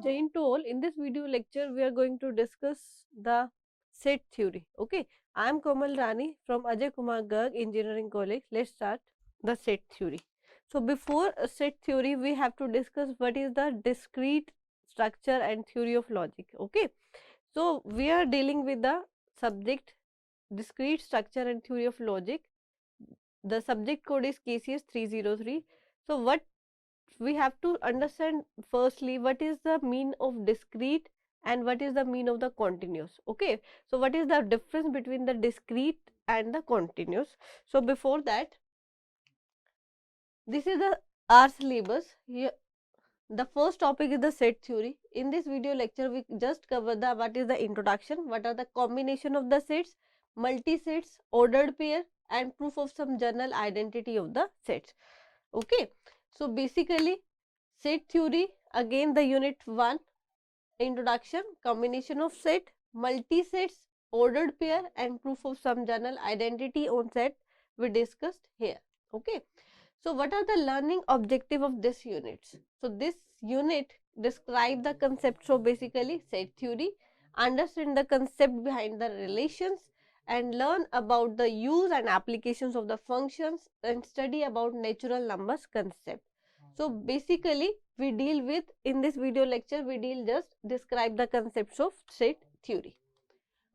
Jain to all. In this video lecture, we are going to discuss the set theory. Okay, I am Komal Rani from Kumar Garg Engineering College. Let's start the set theory. So, before set theory, we have to discuss what is the discrete structure and theory of logic. Okay, so we are dealing with the subject discrete structure and theory of logic. The subject code is KCS 303. So, what we have to understand firstly what is the mean of discrete and what is the mean of the continuous. Okay, so what is the difference between the discrete and the continuous? So before that, this is the our syllabus. Here the first topic is the set theory. In this video lecture we just cover the what is the introduction, what are the combination of the sets, multi-sets, ordered pair and proof of some general identity of the sets. Okay, so basically set theory, again the unit 1 introduction, combination of set, multi-sets, ordered pair and proof of some general identity on set we discussed here. Okay, so what are the learning objective of this units? So this unit describe the concepts of basically set theory, understand the concept behind the relations and learn about the use and applications of the functions and study about natural numbers concept. So basically we deal with, in this video lecture we deal just describe the concepts of set theory.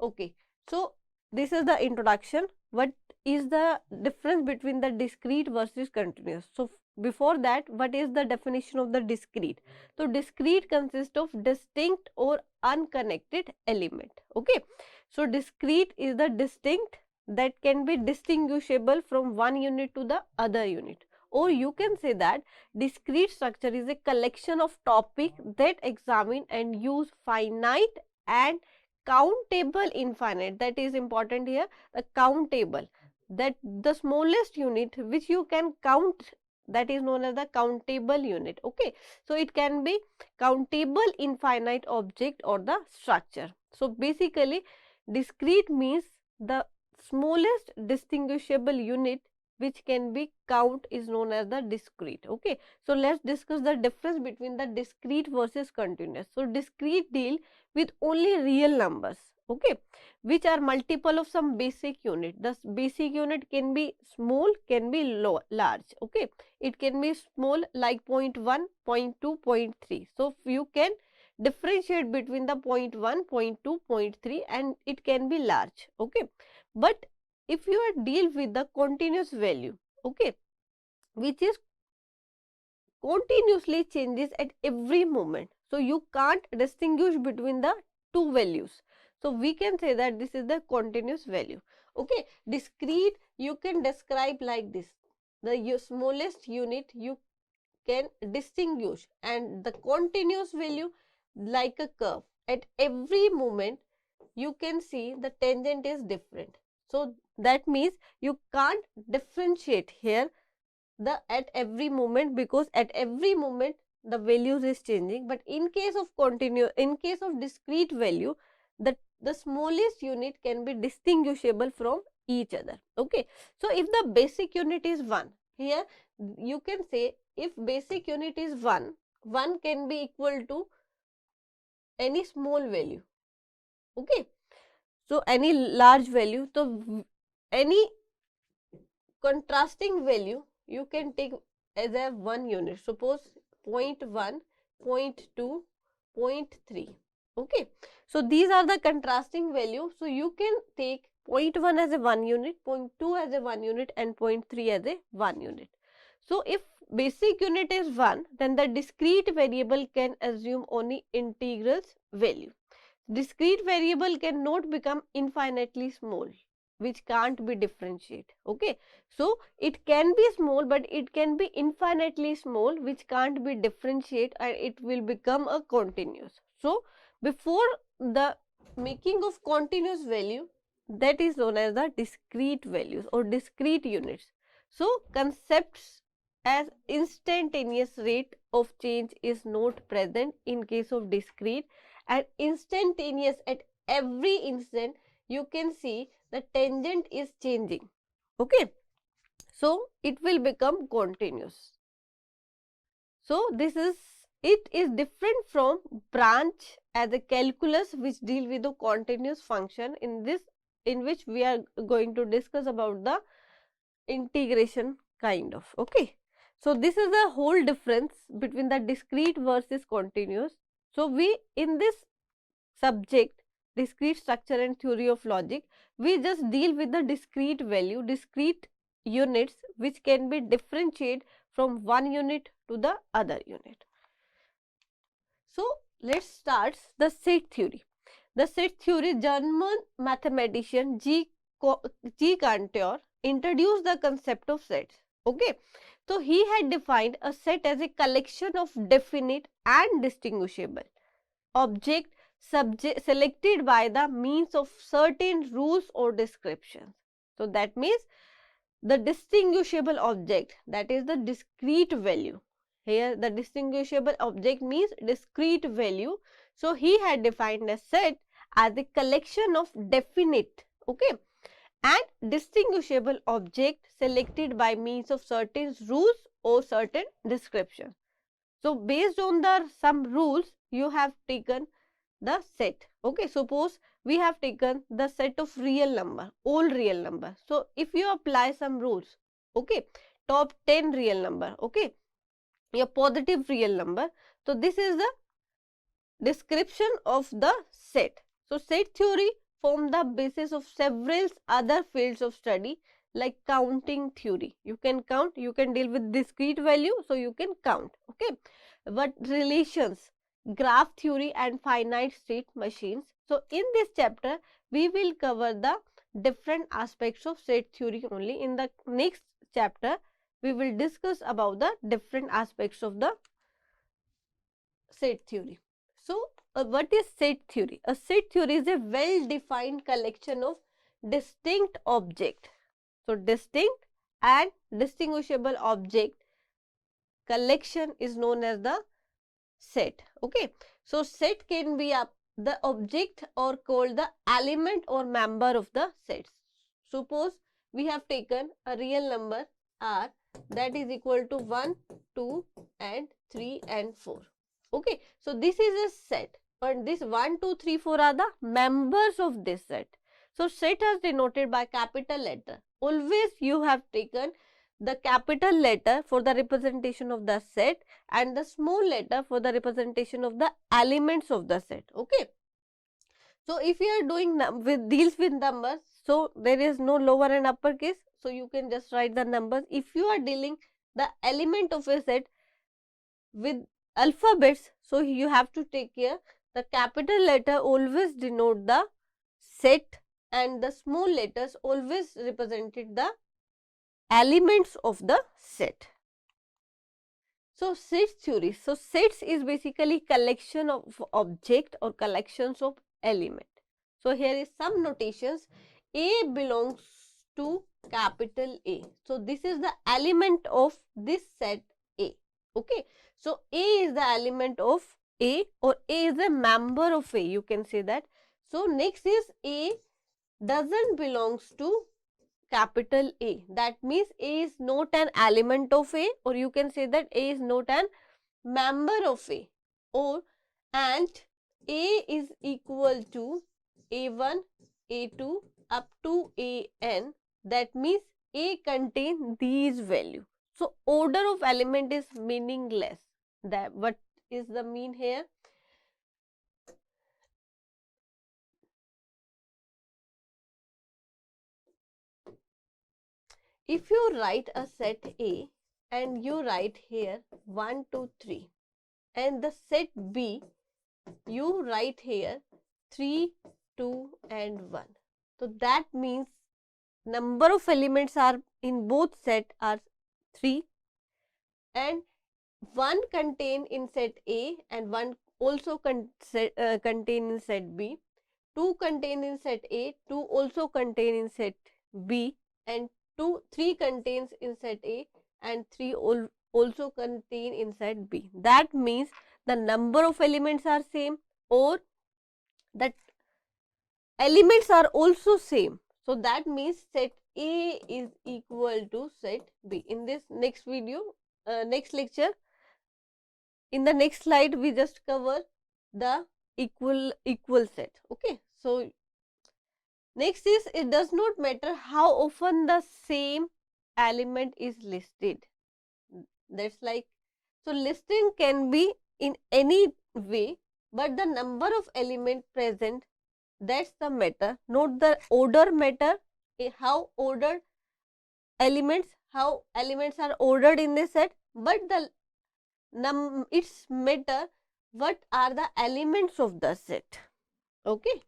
Okay, so this is the introduction. What is the difference between the discrete versus continuous? So before that, what is the definition of the discrete? So discrete consists of distinct or unconnected element. Okay, so discrete is the distinct that can be distinguishable from one unit to the other unit. Or you can say that discrete structure is a collection of topics that examine and use finite and countable infinite. That is important here, the countable, that the smallest unit which you can count, that is known as the countable unit. Okay, so it can be countable infinite object or the structure. So basically discrete means the smallest distinguishable unit which can be count is known as the discrete. Okay, so let's discuss the difference between the discrete versus continuous. So discrete deal with only real numbers, okay, which are multiple of some basic unit. The basic unit can be small, can be large. Okay, it can be small like 0.1, 0.2, 0.3. So you can differentiate between the 0.1, 0.2, 0.3 and it can be large. Okay, but if you are deal with the continuous value, okay, which is continuously changes at every moment, so you can't distinguish between the two values. So we can say that this is the continuous value. Okay, discrete you can describe like this, the smallest unit you can distinguish, and the continuous value like a curve, at every moment you can see the tangent is different. So that means you can't differentiate here the at every moment, because at every moment the values is changing. But in case of in case of discrete value, the smallest unit can be distinguishable from each other. Okay, so if the basic unit is 1, here you can say if basic unit is 1, 1 can be equal to any small value. Okay, so any large value, so any contrasting value you can take as a 1 unit, suppose 0.1, 0.2, 0.3. Okay, so these are the contrasting values. So you can take 0.1 as a 1 unit, 0.2 as a 1 unit and 0.3 as a 1 unit. So if basic unit is 1, then the discrete variable can assume only integrals value. Discrete variable cannot become infinitely small, which can't be differentiated. Okay, so it can be small, but it can be infinitely small, which can't be differentiated, and it will become a continuous. So before the making of continuous value, that is known as the discrete values or discrete units. So concepts as instantaneous rate of change is not present in case of discrete, and instantaneous at every instant you can see the tangent is changing. Okay, so it will become continuous. So this is It is different from branch as a calculus which deal with the continuous function. In which we are going to discuss about the integration kind of. Okay. So this is the whole difference between the discrete versus continuous. So we in this subject, discrete structure and theory of logic, we just deal with the discrete value, discrete units which can be differentiated from one unit to the other unit. So let's start the set theory. The set theory, German mathematician G. Cantor introduced the concept of sets. Okay, so he had defined a set as a collection of definite and distinguishable object selected by the means of certain rules or descriptions. So that means the distinguishable object, that is the discrete value. Here the distinguishable object means discrete value. So he had defined a set as a collection of definite, okay, and distinguishable object selected by means of certain rules or certain description. So based on the some rules, you have taken the set. Okay, suppose we have taken the set of real number, all real number. So if you apply some rules, okay, top 10 real number, okay, your positive real number. So this is the description of the set. So set theory form the basis of several other fields of study like counting theory. You can count, you can deal with discrete value, so you can count, okay. But relations, graph theory and finite state machines. So in this chapter we will cover the different aspects of set theory only. In the next chapter we will discuss about the different aspects of the set theory. So what is set theory? A set theory is a well defined collection of distinct object. So distinct and distinguishable object collection is known as the set. Okay, so set can be the object or called the element or member of the sets. Suppose we have taken a real number r that is equal to 1, 2 and 3 and 4. Okay, so this is a set, but this 1, 2, 3, 4 are the members of this set. So set is denoted by capital letter. Always you have taken the capital letter for the representation of the set and the small letter for the representation of the elements of the set. Okay. So if you are doing deals with numbers, so there is no lower and upper case. So you can just write the numbers. If you are dealing the element of a set with alphabets, so you have to take care the capital letter always denote the set and the small letters always represented the elements of the set. So set theory. So sets is basically collection of object or collections of element. So here is some notations. A belongs to capital A. So this is the element of this set A. Okay. So A is the element of A, or A is a member of A. You can say that. So next is A doesn't belongs to capital A. That means A is not an element of A, or you can say that A is not an member of A, or and A is equal to A1, A2 up to AN. That means A contain these values. So order of element is meaningless. That what is the mean here? If you write a set A and you write here 1, 2, 3, and the set B you write here 3, 2 and 1. So that means number of elements are in both set are 3 and 1 contain in set A and 1 also contain in set B. 2 contain in set A, 2 also contain in set B, and 3 contains in set A and 3 also contain in set B. That means the number of elements are same, or that elements are also same. So that means set A is equal to set B. In this next video, next lecture, in the next slide we just cover the equal set. Okay, so next is, it does not matter how often the same element is listed. That's like, so listing can be in any way, but the number of element present, that's the matter, not the order matter. How ordered elements, how elements are ordered in this set, but the it's matter what are the elements of the set. Okay,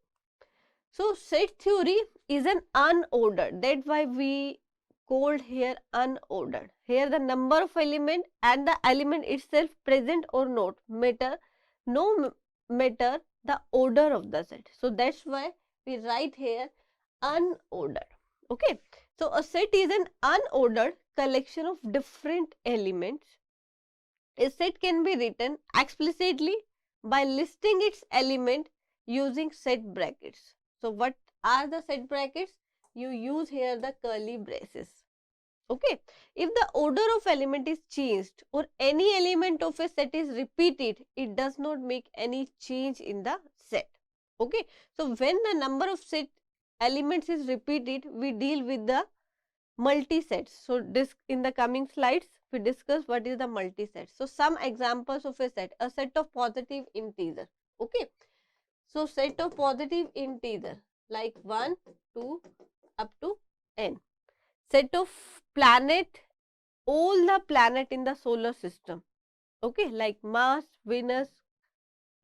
so set theory is an unordered, that's why we called here unordered. Here the number of element and the element itself present or not matter, no matter the order of the set. So that's why we write here unordered. Okay, so a set is an unordered collection of different elements. A set can be written explicitly by listing its element using set brackets. So what are the set brackets? You use here the curly braces. Okay, if the order of element is changed or any element of a set is repeated, it does not make any change in the set. Okay, so when the number of set elements is repeated, we deal with the multisets. So this, in the coming slides we discuss what is the multiset. So some examples of a set of positive integer. Okay, so set of positive integer like 1, 2 up to n. Set of planet, all the planet in the solar system. Okay, like Mars, Venus,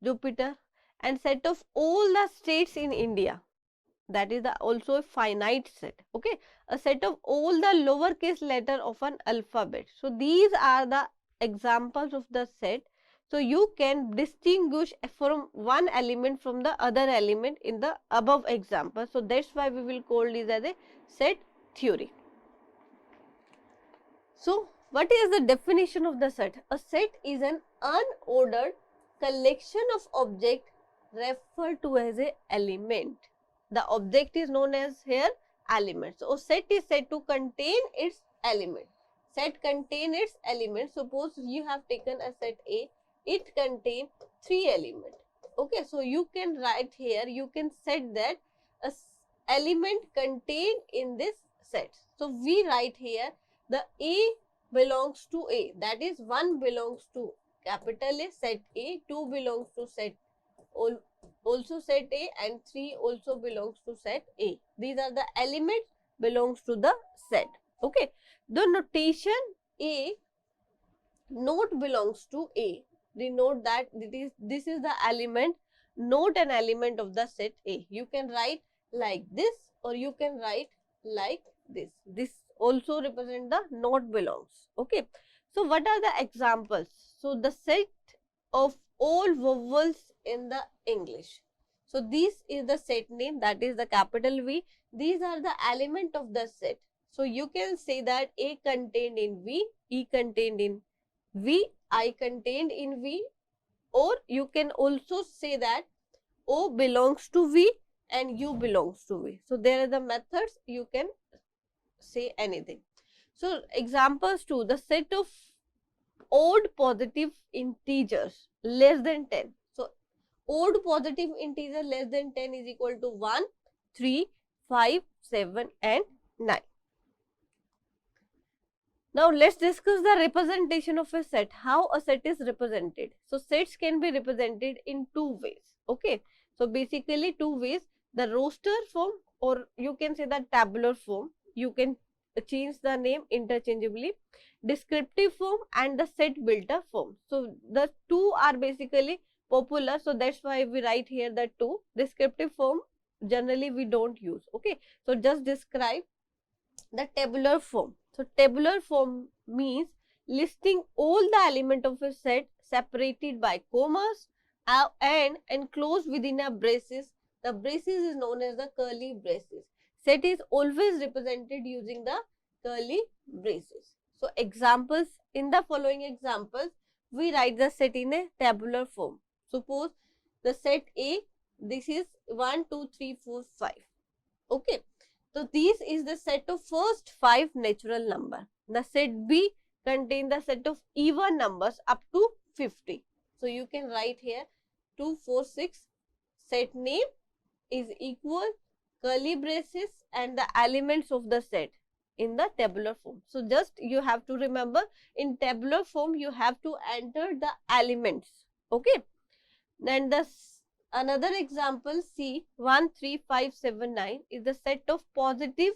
Jupiter, and set of all the states in India. That is also a finite set. Okay, a set of all the lowercase letter of an alphabet. So these are the examples of the set. So you can distinguish from one element from the other element in the above example. So that's why we will call this as a set theory. So what is the definition of the set? A set is an unordered collection of objects referred to as a element. The object is known as here element. So set is said to contain its element. Set contain its element. Suppose you have taken a set A, it contains 3 elements. Okay, so you can write here, you can set that a element contained in this set. So we write here the A belongs to A, that is 1 belongs to capital A, set A, 2 belongs to set also set A, and 3 also belongs to set A. These are the elements belongs to the set. Okay, the notation A not belongs to A denote that this is the element, not an element of the set A. You can write like this or you can write like this. This also represent the not belongs. Okay, so what are the examples? So the set of all vowels in the English. So this is the set name, that is the capital V. These are the element of the set. So you can say that A contained in V, E contained in V, I contained in V, or you can also say that O belongs to V and U belongs to V. So there are the methods, you can say anything. So examples to the set of odd positive integers less than 10. So odd positive integer less than 10 is equal to 1, 3, 5, 7 and 9. Now let's discuss the representation of a set, how a set is represented. So sets can be represented in 2 ways. Okay, so basically 2 ways, the roster form or you can say the tabular form. You can change the name interchangeably, descriptive form and the set builder form. So the 2 are basically popular, so that's why we write here the 2. Descriptive form generally we don't use. Okay, so just describe the tabular form. So tabular form means listing all the element of a set separated by commas and enclosed within a braces. The braces is known as the curly braces. Set is always represented using the curly braces. So examples, in the following examples, we write the set in a tabular form. Suppose the set A, this is 1, 2, 3, 4, 5. Okay. So this is the set of first 5 natural number. The set B contains the set of even numbers up to 50. So you can write here 2, 4, 6, set name is equal, curly braces and the elements of the set in the tabular form. So just you have to remember, in tabular form you have to enter the elements. Okay. Then another example, C 1, 3, 5, 7, 9 is the set of positive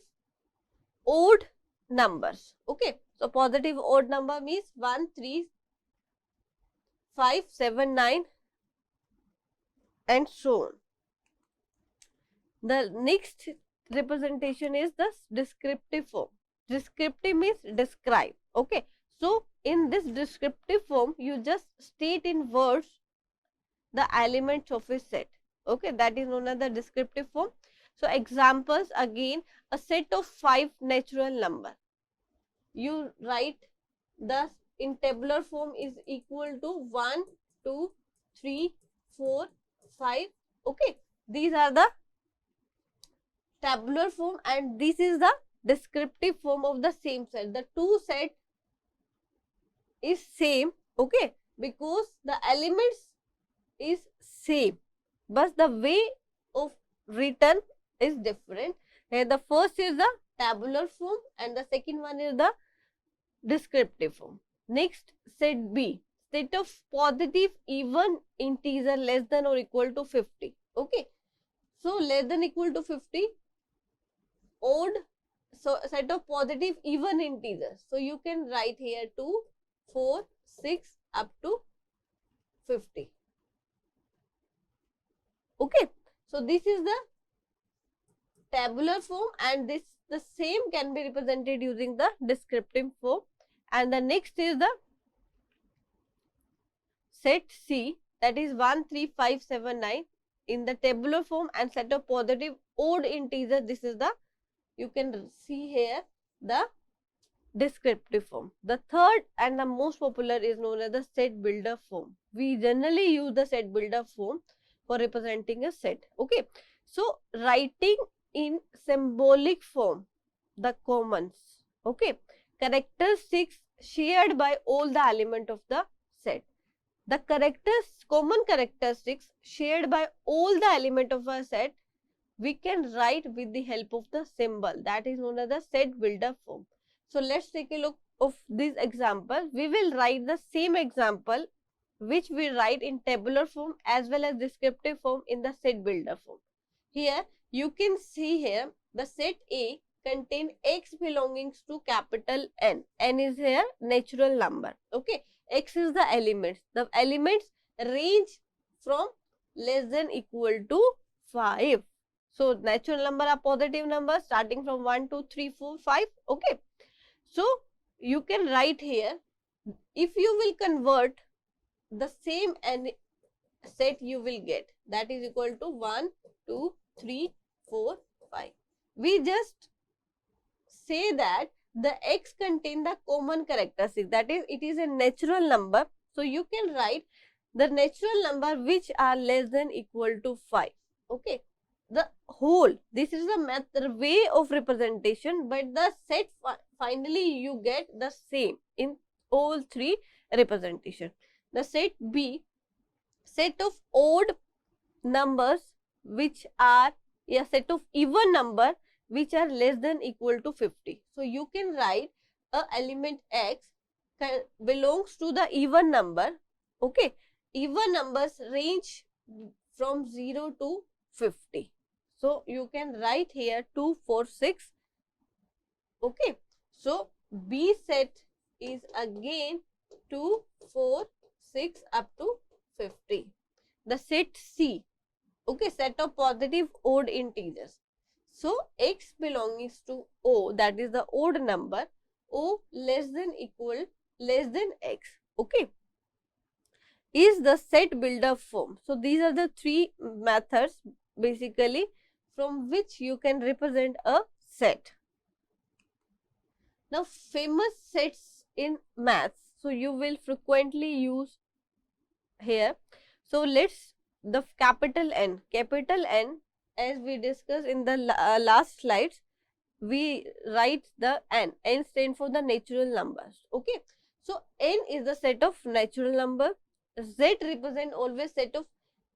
odd numbers. Okay. So positive odd number means 1, 3, 5, 7, 9 and so on. The next representation is the descriptive form. Descriptive means describe. Okay. So in this descriptive form, you just state in words the elements of a set. Okay. That is known as the descriptive form. So examples, again, a set of 5 natural number. You write the in tabular form is equal to 1, 2, 3, 4, 5. Okay. These are the tabular form and this is the descriptive form of the same set. The two set is same, okay, because the elements is same, but the way of written is different. Here the first is the tabular form and the second one is the descriptive form. Next, set B, set of positive even integer less than or equal to 50. Okay, so less than equal to 50, odd, so set of positive even integers. So you can write here 2, 4, 6 up to 50. Okay, so this is the tabular form and this the same can be represented using the descriptive form. And the next is the set C, that is 1, 3, 5, 7, 9 in the tabular form and set of positive odd integer. This is the, you can see here, the descriptive form. The third and the most popular is known as the set builder form. We generally use the set builder form for representing a set. Okay, so writing in symbolic form the commons, okay, characteristics shared by all the element of the set. The common characteristics shared by all the element of a set we can write with the help of the symbol, that is known as the set builder form. So let's take a look of this example. We will write the same example which we write in tabular form as well as descriptive form in the set builder form. Here you can see here the set A contain x belongings to capital N. N is here natural number. Okay, x is the elements. The elements range from less than equal to 5. So natural number are positive numbers starting from 1, 2, 3, 4, 5. Okay, so you can write here, if you will convert the same set you will get, that is equal to 1, 2, 3, 4, 5. We just say that the x contain the common characteristic, that is it is a natural number. So you can write the natural number which are less than equal to 5. Okay, the whole, this is the way of representation, but the set finally you get the same in all three representation. The set B, set of odd numbers which are a set of even number which are less than equal to 50. So you can write a element x belongs to the even number. Okay, even numbers range from 0 to 50. So you can write here 2, 4, 6. Okay, so B set is again 2, 4, 6 up to 50. The set C, okay, set of positive odd integers. So x belongs to O, that is the odd number, O less than equal less than x. Okay, is the set builder form. So these are the three methods basically from which you can represent a set. Now famous sets in maths, so you will frequently use here. So let's, the capital N as we discussed in the last slides, we write the N stand for the natural numbers. Okay, so N is the set of natural number. Z represent always set of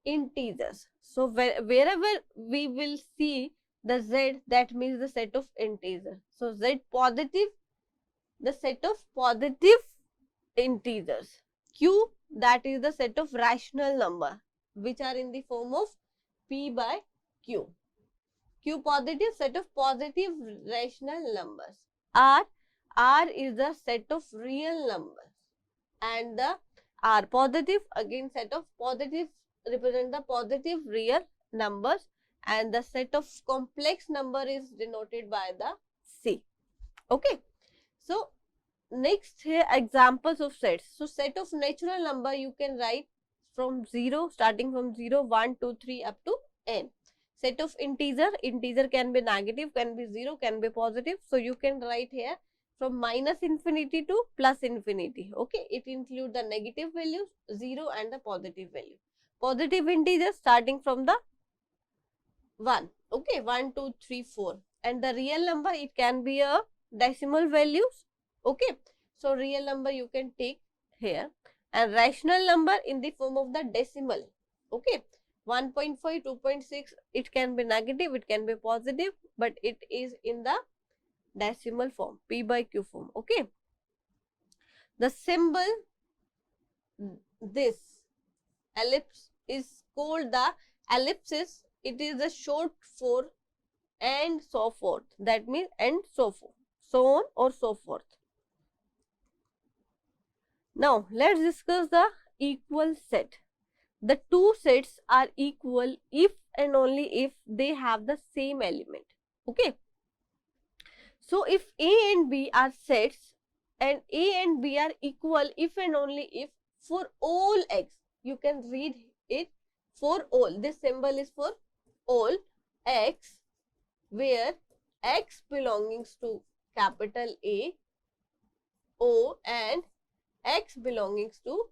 integers. So wherever we will see the Z, that means the set of integer. So Z positive, the set of positive integers. Q, that is the set of rational number which are in the form of P by Q. Q positive, set of positive rational numbers. R is the set of real numbers, and the R positive, again set of positive, represent the positive real numbers, and the set of complex number is denoted by the C. Okay. So next here examples of sets. So set of natural number you can write from 0, starting from 0, 1, 2, 3 up to n. Set of integer can be negative, can be 0, can be positive. So you can write here from minus infinity to plus infinity. Okay, it includes the negative values, 0 and the positive value. Positive integers starting from the 1. Okay, 1, 2, 3, 4. And the real number, it can be a decimal values. Okay, so real number you can take here, and rational number in the form of the decimal. Okay, 1.5, 2.6, it can be negative, it can be positive, but it is in the decimal form, P by Q form. Okay, the symbol, this ellipse is called the ellipsis. It is the short for and so forth. That means and so forth, so on or so forth. Now let's discuss the equal set. The two sets are equal if and only if they have the same element. Okay. So if A and B are sets and A and B are equal if and only if for all x, you can read it for all. This symbol is for all x, where x belongs to capital A, O, and x belongs to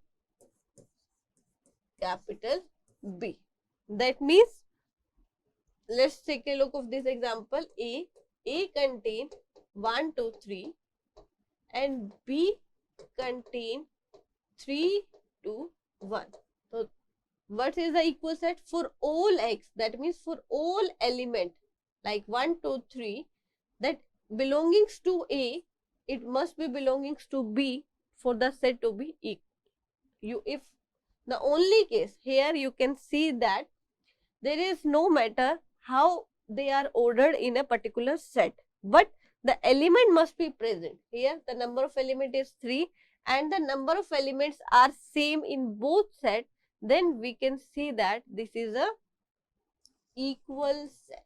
capital B. That means, let's take a look of this example. A contain 1, 2, 3 and B contain 3, 2, 1. So what is the equal set for all x? That means for all element like 1, 2, 3 that belongings to A, it must be belongings to B for the set to be equal. If the only case here, you can see that there is no matter how they are ordered in a particular set, but the element must be present. Here the number of element is 3 and the number of elements are same in both sets, then we can see that this is a equal set.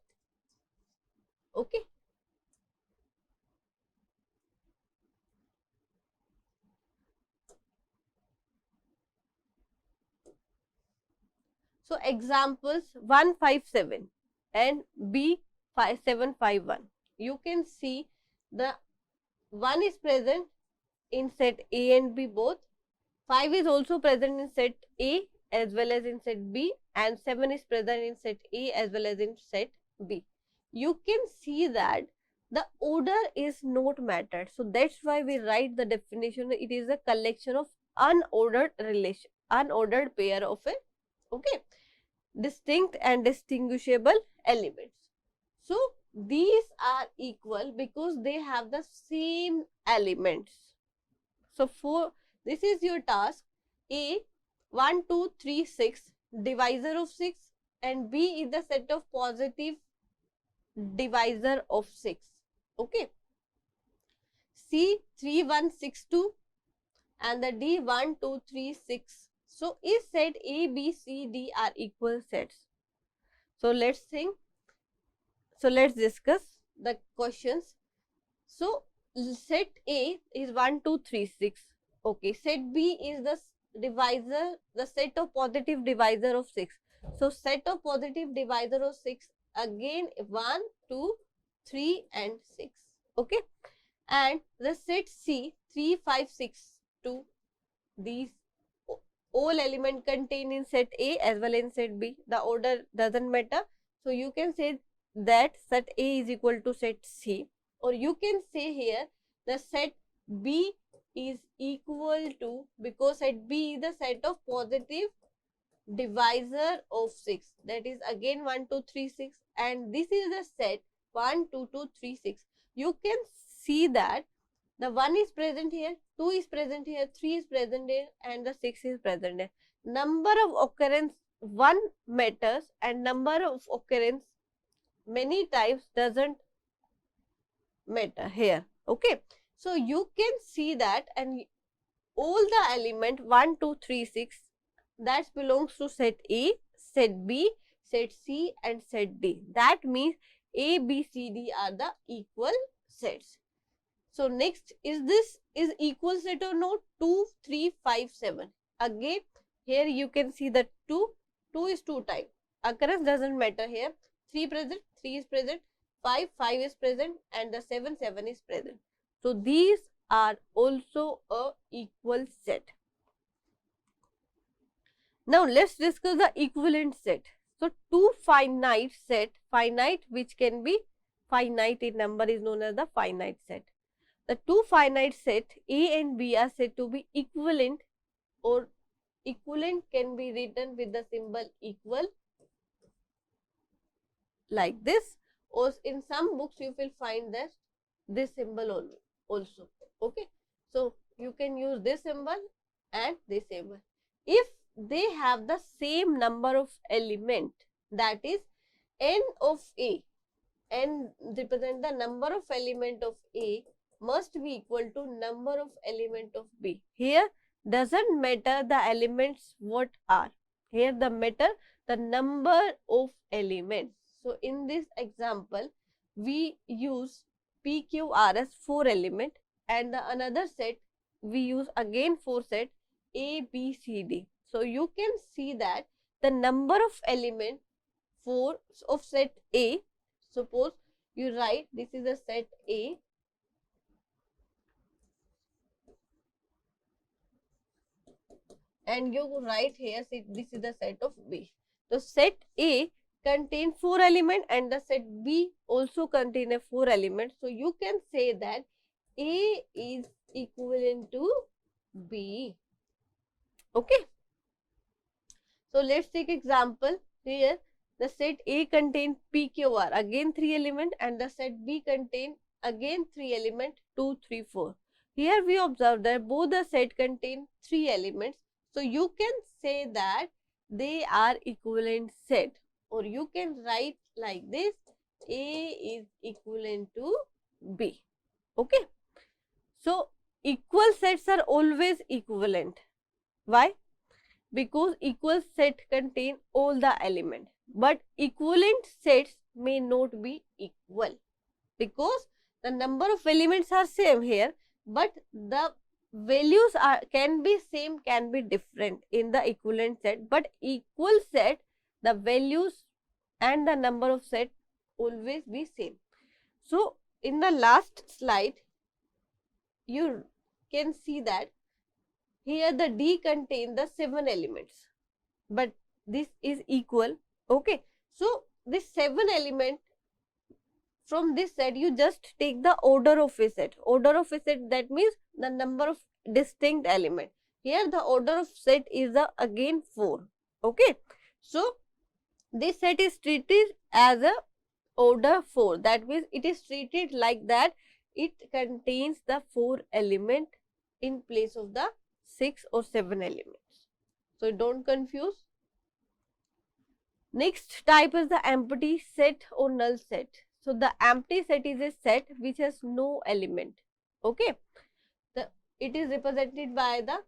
Okay. So examples 157 and B5751. You can see the 1 is present in set A and B both. 5 is also present in set A as well as in set B, and 7 is present in set A as well as in set B. You can see that the order is not mattered. So that's why we write the definition. It is a collection of unordered pair of a distinct and distinguishable elements. So these are equal because they have the same elements. So for this is your task. A 1, 2, 3, 6 divisor of 6 and B is the set of positive divisor of 6. Okay. C 3, 1, 6, 2 and the D 1, 2, 3, 6. So is set A, B, C, D are equal sets. So let's think. So let's discuss the questions. So set A is 1, 2, 3, 6. Okay. Set B is the divisor, the set of positive divisor of 6. So set of positive divisor of 6 again 1, 2, 3 and 6. Okay. And the set C 3, 5, 6, 2. These all element contained in set A as well as in set B. The order doesn't matter. So you can say that set A is equal to set C, or you can say here the set B is equal to, because set B is the set of positive divisor of 6, that is again 1 2 3 6, and this is the set 1 2 2 3 6. You can see that the 1 is present here, 2 is present here, 3 is present here, and the 6 is present here. Number of occurrence 1 matters, and number of occurrence many times doesn't matter here. Okay, so you can see that, and all the element 1 2 3 6 that belongs to set A, set B, set C and set D. That means A, B, C, D are the equal sets. So next, is this is equal set or not? 2, 3, 5, 7. Again, here you can see the 2 is 2 times. Occurrence doesn't matter here. 3 present, 3 is present, 5 is present, and the 7 is present. So these are also a equal set. Now let's discuss the equivalent set. So two finite set, finite which can be finite in number is known as the finite set. The two finite set A and B are said to be equivalent, or equivalent can be written with the symbol equal like this, or in some books you will find that this symbol also. Okay, so you can use this symbol and this symbol. If they have the same number of element, that is n of A, n represent the number of element of A must be equal to number of element of B. Here doesn't matter the elements what are. Here the matter the number of elements. So in this example, we use PQRS 4 element, and the another set we use again 4 set A, B, C, D. So you can see that the number of element 4 of set A, suppose you write this is a set A, and you write here this is the set of B. So set A contain 4 element and the set B also contain a 4 element. So you can say that A is equivalent to B. Okay. So let's take example. Here the set A contain PQR, again 3 element, and the set B contain again 3 element 2, 3, 4. Here we observe that both the set contain 3 elements. So you can say that they are equivalent set, or you can write like this: A is equivalent to B. Okay. So equal sets are always equivalent. Why? Because equal set contain all the element, but equivalent sets may not be equal, because the number of elements are same here, but the values can be same, can be different in the equivalent set, but equal set the values and the number of set always be same. So in the last slide you can see that here the D contain the 7 elements, but this is equal. Okay, so this 7 element from this set you just take the order of a set. Order of a set, that means the number of distinct element. Here the order of set is the again 4. Okay, so this set is treated as a order 4. That means it is treated like that. It contains the 4 element in place of the 6 or 7 elements. So don't confuse. Next type is the empty set or null set. So the empty set is a set which has no element. Okay, it is represented by the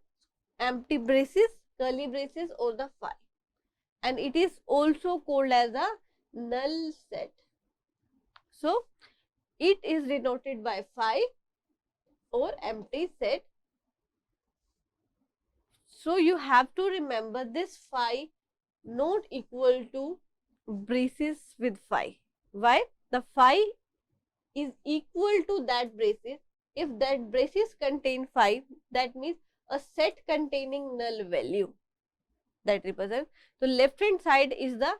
empty braces, curly braces, or the phi, and it is also called as a null set. So it is denoted by phi or empty set. So you have to remember this phi not equal to braces with phi. Why? The phi is equal to that braces. If that braces contain phi, that means a set containing null value that represents. So left hand side is the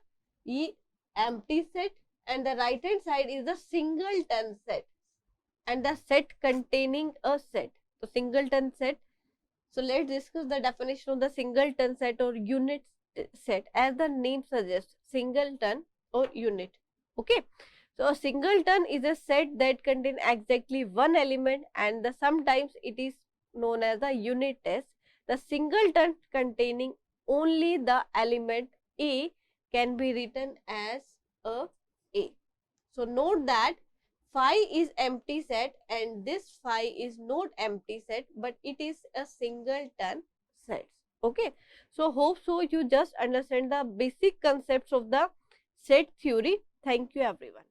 empty set and the right hand side is the singleton set and the set containing a set. So singleton set. So let's discuss the definition of the singleton set or unit set. As the name suggests, singleton or unit. Okay. So a singleton is a set that contains exactly one element, and sometimes it is known as the unit test. The singleton containing only the element A can be written as a A. So note that phi is empty set and this phi is not empty set, but it is a singleton set. Okay. So hope so you just understand the basic concepts of the set theory. Thank you everyone.